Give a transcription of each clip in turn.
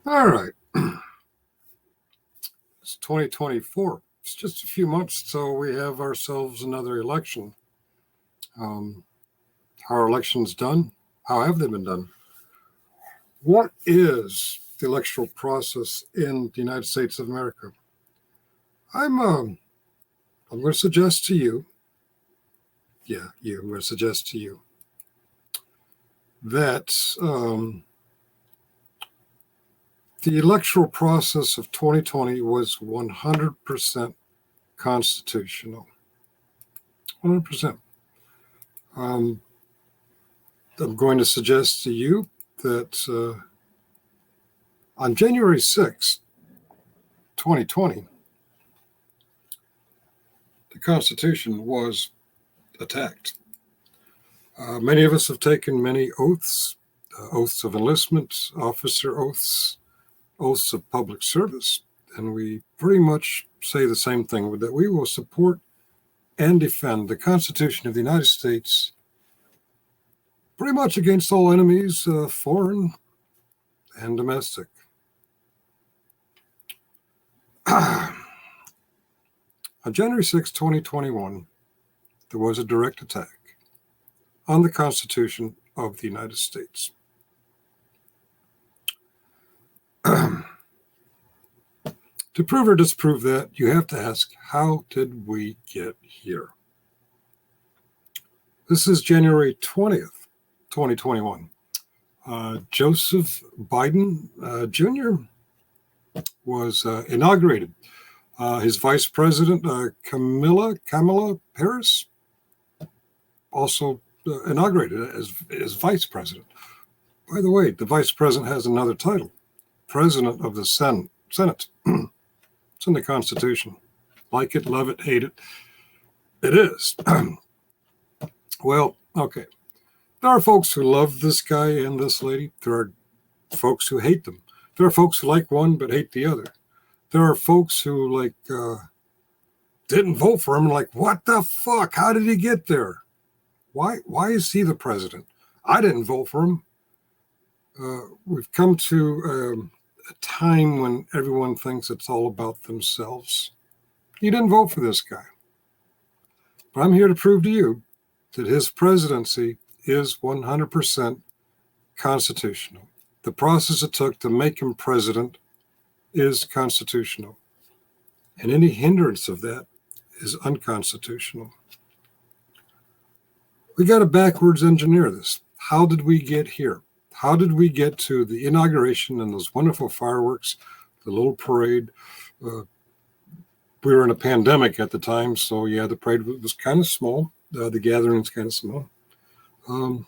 All right. It's 2024. It's just a few months till we have ourselves another election. How are elections done? How have they been done? What is the electoral process in the United States of America? I'm going to suggest to you, I'm going to suggest to you that the electoral process of 2020 was 100% constitutional. 100%. I'm going to suggest to you that on January 6, 2020, the Constitution was attacked. Many of us have taken many oaths, oaths of enlistment, officer oaths, oaths of public service, and we pretty much say the same thing, that we will support and defend the Constitution of the United States pretty much against all enemies, foreign and domestic. On January 6, 2021, there was a direct attack on the Constitution of the United States. To prove or disprove that, you have to ask, how did we get here? This is January 20th, 2021. Joseph Biden Jr. was inaugurated. His vice president, Kamala Harris, also inaugurated as vice president. By the way, the vice president has another title, president of the Senate. It's in the Constitution. Like it, love it, hate it. It is. Well, okay. There are folks who love this guy and this lady. There are folks who hate them. There are folks who like one but hate the other. There are folks who didn't vote for him and what the fuck? How did he get there? Why is he the president? I didn't vote for him. We've come to a time when everyone thinks it's all about themselves. You didn't vote for this guy. But I'm here to prove to you that his presidency is 100% constitutional. The process it took to make him president is constitutional. And any hindrance of that is unconstitutional. We got to backwards engineer this. How did we get here? How did we get to the inauguration and those wonderful fireworks, the little parade? We were in a pandemic at the time, so the parade was kind of small. The gathering's kind of small.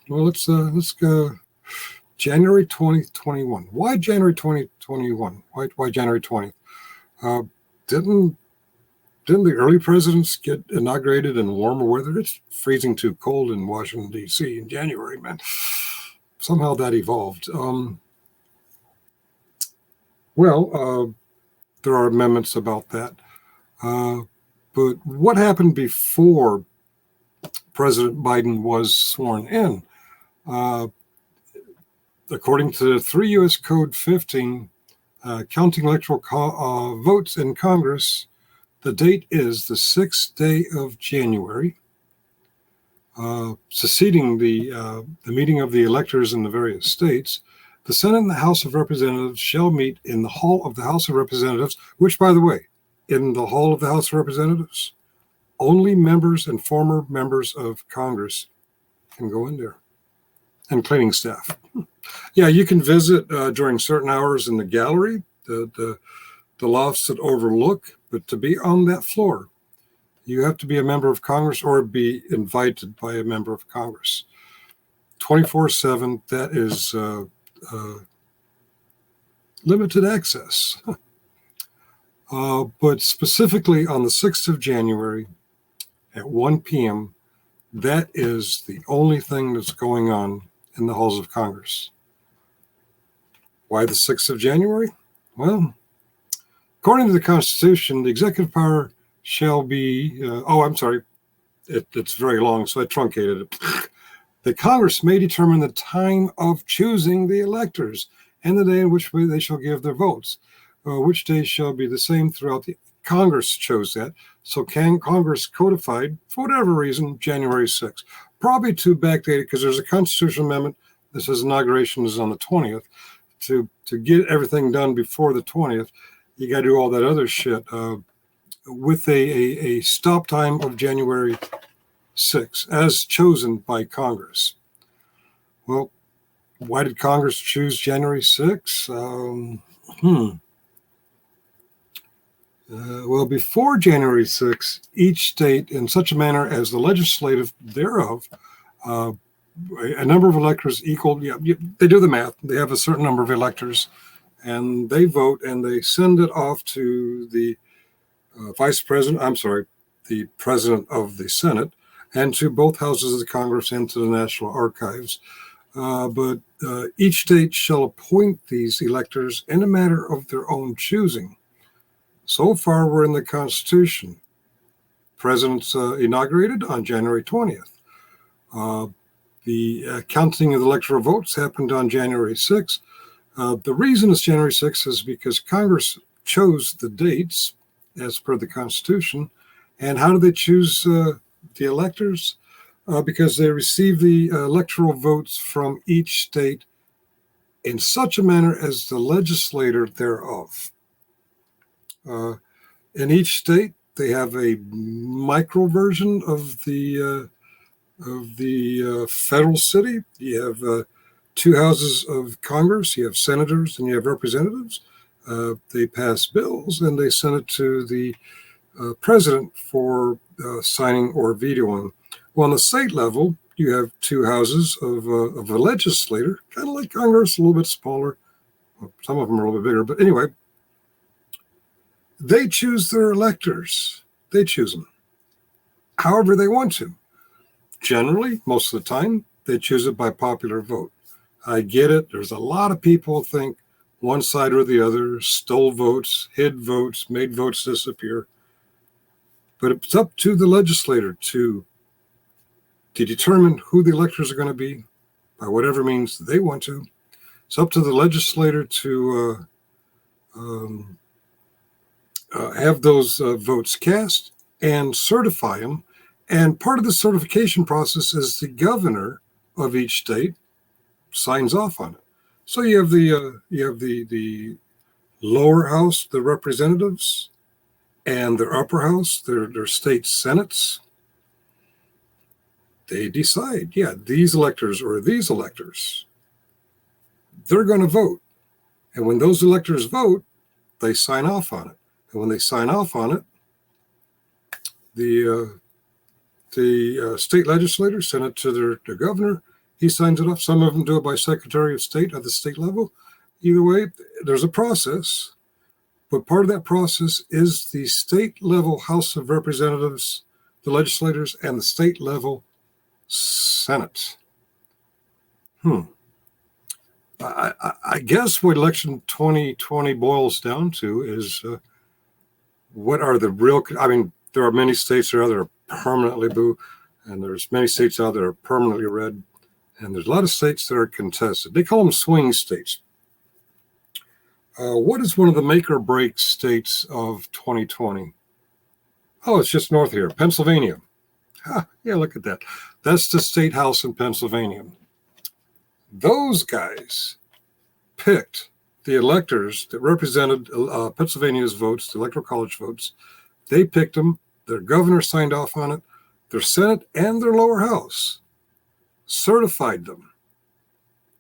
Let's go January 2021. Why January 2021? Why January 20th? Didn't the early presidents get inaugurated in warmer weather? It's freezing too cold in Washington, D.C. in January, man. Somehow that evolved. There are amendments about that. But what happened before President Biden was sworn in? According to 3 U.S. Code 15, counting electoral votes in Congress, the date is the 6th day of January, succeeding the meeting of the electors in the various states. The Senate and the House of Representatives shall meet in the Hall of the House of Representatives, which, by the way, in the Hall of the House of Representatives, only members and former members of Congress can go in there, and cleaning staff. Yeah, you can visit during certain hours in the gallery, the lofts that overlook, but to be on that floor, you have to be a member of Congress or be invited by a member of Congress. 24/7, that is limited access. But specifically on the 6th of January at 1 p.m., that is the only thing that's going on in the halls of Congress. Why the 6th of January? Well, according to the Constitution, the executive power shall be, it's very long, so I truncated it. The Congress may determine the time of choosing the electors and the day in which they shall give their votes, which day shall be the same throughout the Congress chose that. So Congress codified, for whatever reason, January 6th. Probably too backdated because there's a constitutional amendment that says inauguration is on the 20th. To get everything done before the 20th, you got to do all that other shit with a stop time of January 6th as chosen by Congress. Well, why did Congress choose January 6th? Well, before January 6th, each state, in such a manner as the legislative thereof, a number of electors equal, they do the math. They have a certain number of electors, and they vote, and they send it off to the the president of the Senate, and to both houses of the Congress and to the National Archives. But each state shall appoint these electors in a matter of their own choosing. So far, we're in the Constitution. President's inaugurated on January 20th. The counting of the electoral votes happened on January 6th. The reason it's January 6th is because Congress chose the dates as per the Constitution. And how do they choose the electors? Because they receive the electoral votes from each state in such a manner as the legislator thereof. In each state, they have a micro version of the federal city. You have two houses of Congress. You have senators and you have representatives. They pass bills and they send it to the president for signing or vetoing. Well, on the state level, you have two houses of a legislator, kind of like Congress, a little bit smaller. Some of them are a little bit bigger, but anyway, they choose their electors. They choose them however they want to. Generally, most of the time, they choose it by popular vote. I get it. There's a lot of people think one side or the other stole votes, hid votes, made votes disappear. But it's up to the legislator to determine who the electors are going to be by whatever means they want to. It's up to the legislator to have those votes cast and certify them. And part of the certification process is the governor of each state signs off on it. So you have the lower house, the representatives, and their upper house, their state senates. They decide, these electors or these electors, they're going to vote. And when those electors vote, they sign off on it. And when they sign off on it, the state legislators send it to their governor. He signs it off. Some of them do it by Secretary of State at the state level. Either way, there's a process. But part of that process is the state level House of Representatives, the legislators, and the state level Senate. I guess what election 2020 boils down to is what are the real, there are many states that are permanently blue, and there's many states out that are permanently red, and there's a lot of states that are contested. They call them swing states. What is one of the make or break states of 2020? Oh, it's just north here, Pennsylvania. Look at that. That's the state house in Pennsylvania. Those guys picked the electors that represented Pennsylvania's votes, the Electoral College votes. They picked them. Their governor signed off on it. Their Senate and their lower house certified them.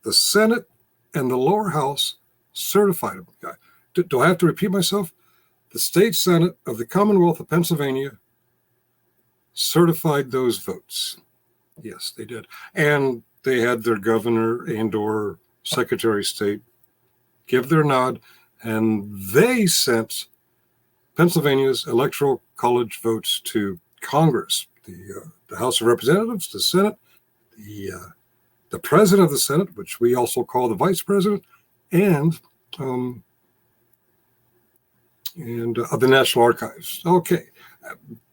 The Senate and the lower house certified them. Do I have to repeat myself? The state Senate of the Commonwealth of Pennsylvania certified those votes. Yes, they did. And they had their governor and or Secretary of State give their nod, and they sent Pennsylvania's Electoral College votes to Congress, the House of Representatives, the Senate, the president of the Senate, which we also call the vice president, and the National Archives. Okay.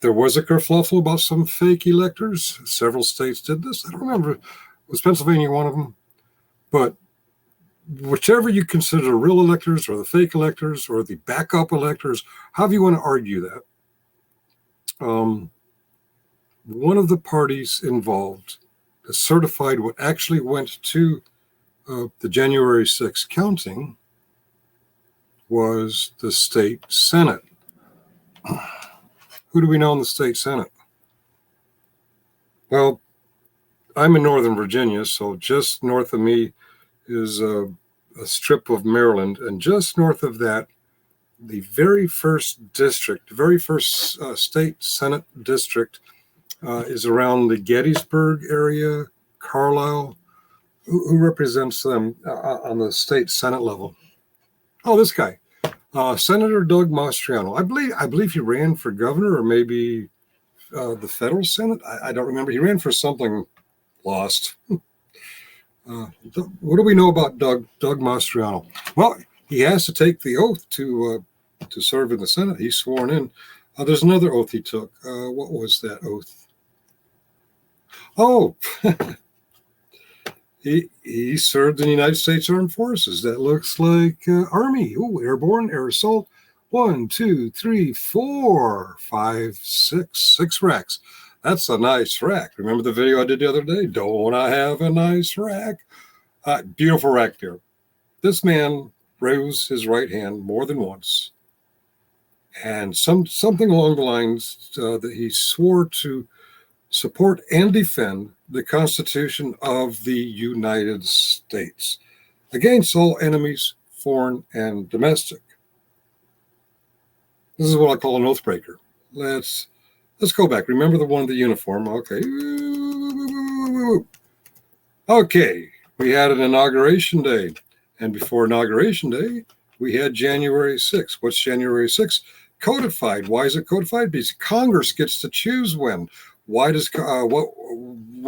There was a kerfluffle about some fake electors. Several states did this. I don't remember. Was Pennsylvania one of them? But whichever you consider the real electors or the fake electors or the backup electors, however you want to argue that, one of the parties involved has certified what actually went to the January 6th counting was the state Senate. Who do we know in the state Senate? Well, I'm in Northern Virginia, so just north of me is a strip of Maryland, and just north of that, the very first district, the very first state Senate district is around the Gettysburg area, Carlisle. Who represents them on the state Senate level? Oh, this guy, Senator Doug Mastriano. I believe he ran for governor or maybe the federal Senate. I don't remember. He ran for something, lost. What do we know about Doug Mastriano? Well, he has to take the oath to serve in the Senate. He's sworn in. There's another oath he took. What was that oath? Oh, he served in the United States Armed Forces. That looks like Army. Oh, airborne, air assault. 1, 2, 3, 4, 5, 6 racks. That's a nice rack. Remember the video I did the other day? Don't I have a nice rack? Beautiful rack there. This man rose his right hand more than once, and something along the lines that he swore to support and defend the Constitution of the United States against all enemies, foreign and domestic. This is what I call an oath breaker. Let's go back. Remember the one in the uniform. Okay. Okay. We had an inauguration day. And before inauguration day, we had January 6th. What's January 6th? Codified. Why is it codified? Because Congress gets to choose when. When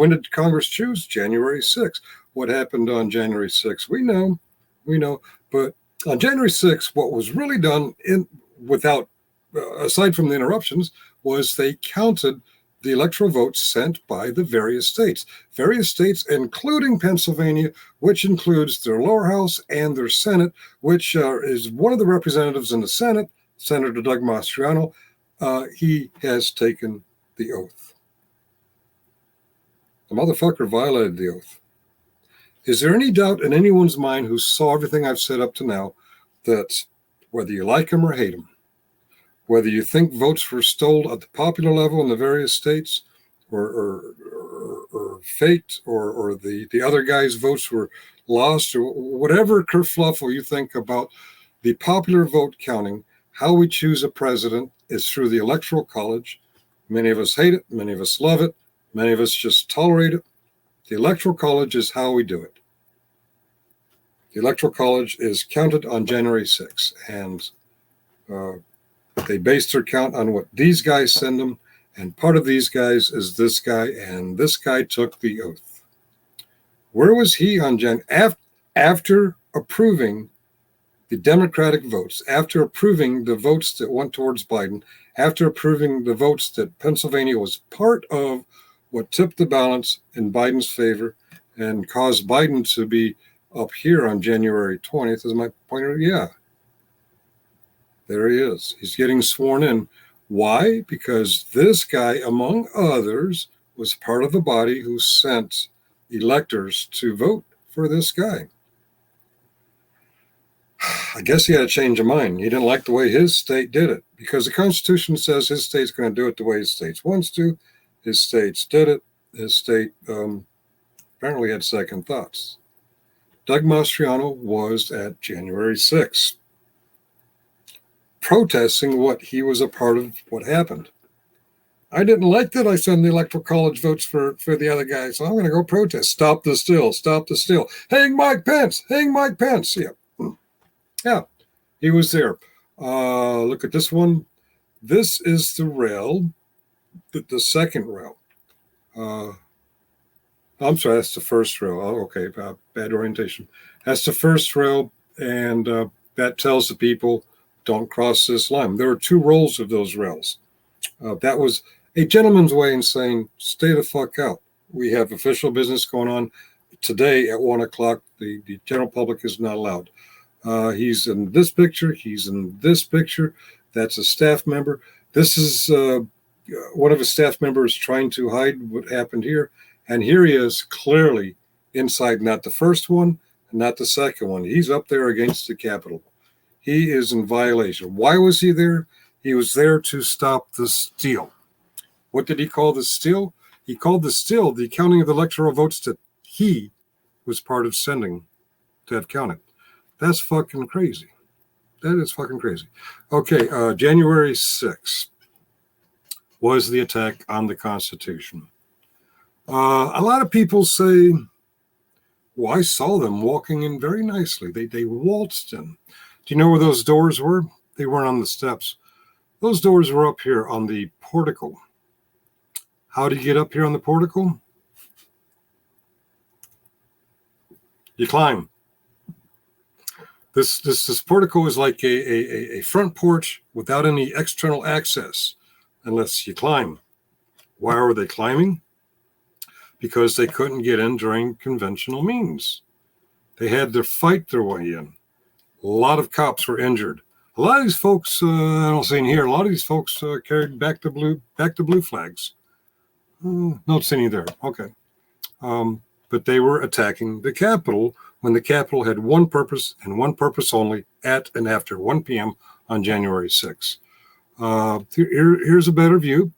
did Congress choose? January 6th. What happened on January 6th? We know. But on January 6th, what was really done aside from the interruptions, was they counted the electoral votes sent by the various states, including Pennsylvania, which includes their lower house and their Senate, which is one of the representatives in the Senate, Senator Doug Mastriano. He has taken the oath. The motherfucker violated the oath. Is there any doubt in anyone's mind who saw everything I've said up to now that whether you like him or hate him, whether you think votes were stolen at the popular level in the various states or faked or the other guy's votes were lost or whatever kerfluffle you think about the popular vote counting, how we choose a president is through the Electoral College. Many of us hate it. Many of us love it. Many of us just tolerate it. The Electoral College is how we do it. The Electoral College is counted on January 6th, and they base their count on what these guys send them, and part of these guys is this guy, and this guy took the oath. Where was he on after approving the Democratic votes, after approving the votes that went towards Biden, after approving the votes that Pennsylvania was part of what tipped the balance in Biden's favor and caused Biden to be up here on January 20th, is my pointer? Yeah. There he is. He's getting sworn in. Why? Because this guy, among others, was part of the body who sent electors to vote for this guy. I guess he had a change of mind. He didn't like the way his state did it because the Constitution says his state's going to do it the way his state wants to. His states did it. His state apparently had second thoughts. Doug Mastriano was at January 6th. Protesting what he was a part of what happened. I didn't like that I sent the Electoral College votes for the other guy, so I'm going to go protest. Stop the steal. Stop the steal. Hang Mike Pence. Hang Mike Pence. Yeah, he was there. Look at this one. This is the rail, the second rail. I'm sorry, that's the first rail. Oh, okay, bad orientation. That's the first rail, and that tells the people, don't cross this line. There are two rolls of those rails. That was a gentleman's way in saying, stay the fuck out. We have official business going on. today at 1 o'clock. The general public is not allowed. He's in this picture. He's in this picture. That's a staff member. This is one of his staff members trying to hide what happened here. And here he is clearly inside, not the first one, not the second one. He's up there against the Capitol. He is in violation. Why was he there? He was there to stop the steal. What did he call the steal? He called the steal the counting of the electoral votes that he was part of sending to have counted. That's fucking crazy. That is fucking crazy. Okay, January 6th was the attack on the Constitution. A lot of people say, well, I saw them walking in very nicely. They waltzed in. Do you know where those doors were? They weren't on the steps. Those doors were up here on the portico. How do you get up here on the portico? You climb. This portico is like a front porch without any external access unless you climb. Why were they climbing? Because they couldn't get in during conventional means. They had to fight their way in. A lot of cops were injured. A lot of these folks, I don't see in here, a lot of these folks carried back to blue flags. Not seeing any there. Okay. But they were attacking the Capitol when the Capitol had one purpose and one purpose only at and after 1 p.m. on January 6th. Here's a better view.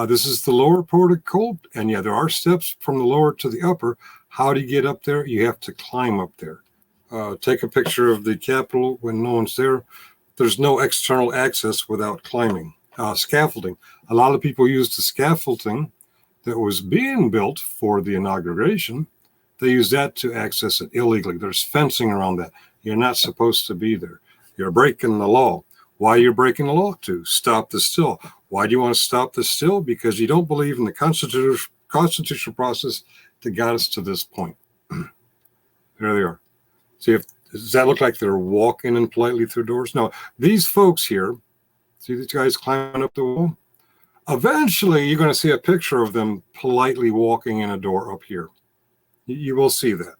This is the lower portico, and yeah, there are steps from the lower to the upper. How do you get up there? You have to climb up there. Take a picture of the Capitol when no one's there. There's no external access without climbing. Scaffolding. A lot of people used the scaffolding that was being built for the inauguration. They used that to access it illegally. There's fencing around that. You're not supposed to be there. You're breaking the law. Why are you breaking the law? To stop the steal. Why do you want to stop the steal? Because you don't believe in the constitutional process that got us to this point. There they are. See, does that look like they're walking in politely through doors? No, these folks here, see these guys climbing up the wall? Eventually, you're going to see a picture of them politely walking in a door up here. You will see that.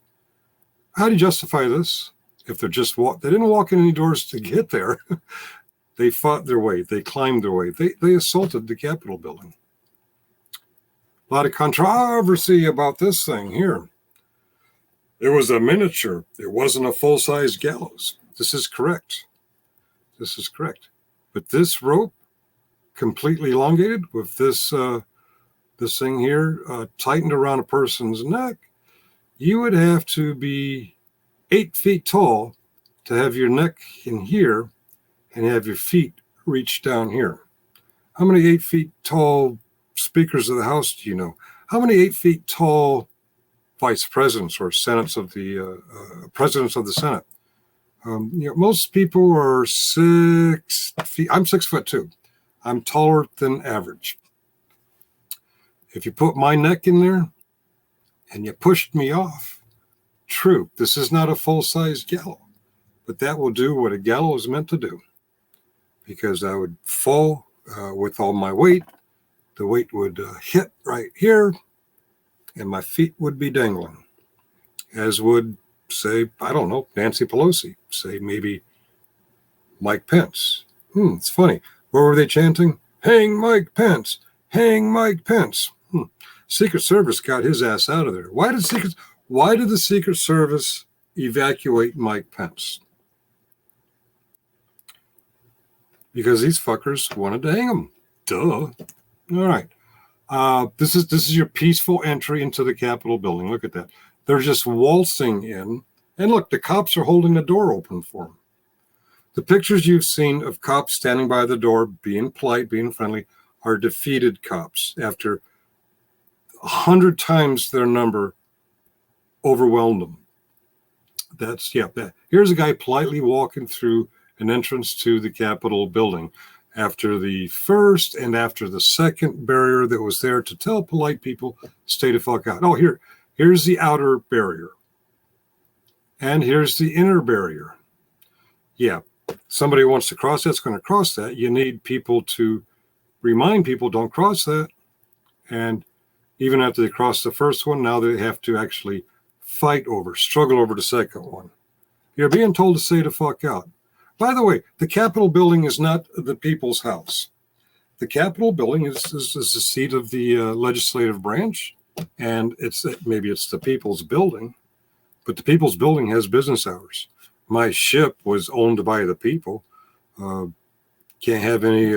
How do you justify this? If they're just they didn't walk in any doors to get there. They fought their way. They climbed their way. They assaulted the Capitol building. A lot of controversy about this thing here. It was a miniature. It wasn't a full-size gallows. This is correct. This is correct. But this rope, completely elongated with this thing here tightened around a person's neck, you would have to be 8 feet tall to have your neck in here and have your feet reach down here. How many 8 feet tall speakers of the House do you know? How many 8 feet tall vice presidents or presidents of the Senate? Most people are 6 feet. I'm 6'2". I'm taller than average. If you put my neck in there and you pushed me off, true, this is not a full-size gallows, but that will do what a gallows is meant to do, because I would fall with all my weight. The weight would hit right here, and my feet would be dangling, as would, say, I don't know, Nancy Pelosi, say maybe Mike Pence. It's funny. What were they chanting? Hang Mike Pence, hang Mike Pence. Secret Service got his ass out of there. Why did the Secret Service evacuate Mike Pence? Because these fuckers wanted to hang him. Duh. All right. This is your peaceful entry into the Capitol building. Look at that. They're just waltzing in. And look, the cops are holding the door open for them. The pictures you've seen of cops standing by the door, being polite, being friendly, are defeated cops after 100 times their number overwhelmed them. Here's a guy politely walking through an entrance to the Capitol building after the first and after the second barrier that was there to tell polite people, stay the fuck out. Oh, here's the outer barrier. And here's the inner barrier. Yeah, somebody wants to cross that's going to cross that. You need people to remind people, don't cross that. And even after they cross the first one, now they have to actually fight over, struggle over the second one. You're being told to stay the fuck out. By the way, the Capitol building is not the people's house. The Capitol building is the seat of the legislative branch, and maybe it's the people's building, but the people's building has business hours. My ship was owned by the people. Can't have any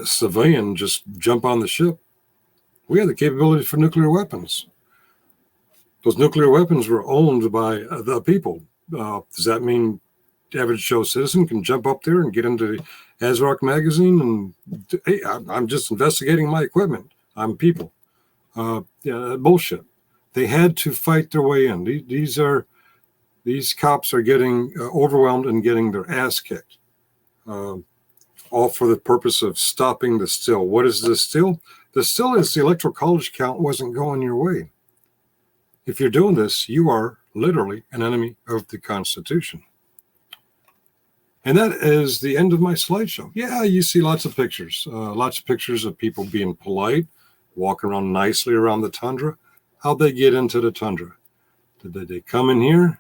civilian just jump on the ship. We had the capability for nuclear weapons. Those nuclear weapons were owned by the people. Does that mean the average Joe citizen can jump up there and get into the ASRock magazine and, hey, I'm just investigating my equipment. I'm people. Yeah, bullshit. They had to fight their way in. These cops are getting overwhelmed and getting their ass kicked, all for the purpose of stopping the still. What is the still? The still is the electoral college count wasn't going your way. If you're doing this, you are literally an enemy of the Constitution. And that is the end of my slideshow. Yeah, you see lots of pictures of people being polite, walking around nicely around the tundra. How'd they get into the tundra? Did they come in here?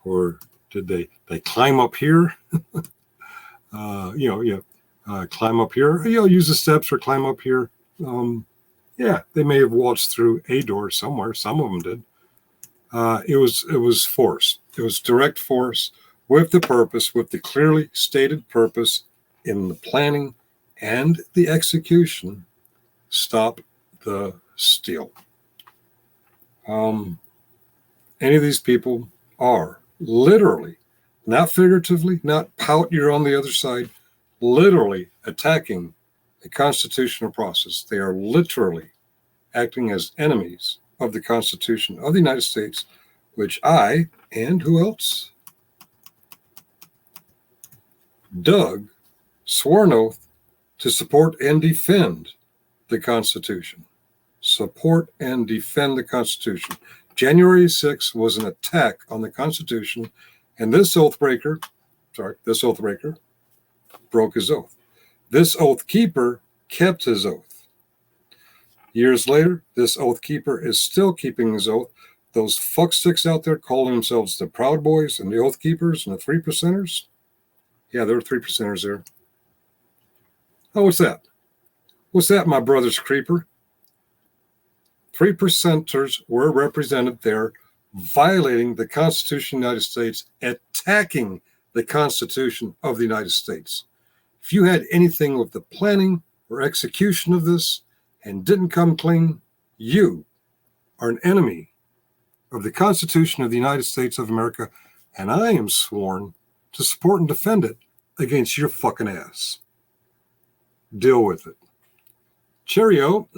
Or did they climb up here? Climb up here. Use the steps or climb up here. Yeah, they may have waltzed through a door somewhere. Some of them did. It was force. It was direct force with the clearly stated purpose in the planning and the execution. Stop the steal. Any of these people are literally, not figuratively, not pout, you're on the other side, literally attacking the constitutional process. They are literally acting as enemies of the Constitution of the United States, which I, and who else? Doug, swore an oath to support and defend the Constitution. Support and defend the Constitution. January 6th was an attack on the Constitution, and this oath breaker broke his oath. This oath keeper kept his oath. Years later, this oath keeper is still keeping his oath. Those fucksticks out there calling themselves the Proud Boys and the Oath Keepers and the 3%ers. Yeah, there were 3%ers there. Oh, what's that? What's that, my brother's creeper? 3%ers were represented there, violating the Constitution of the United States, attacking the Constitution of the United States. If you had anything with the planning or execution of this and didn't come clean, you are an enemy of the Constitution of the United States of America, and I am sworn to support and defend it against your fucking ass. Deal with it. Cheerio.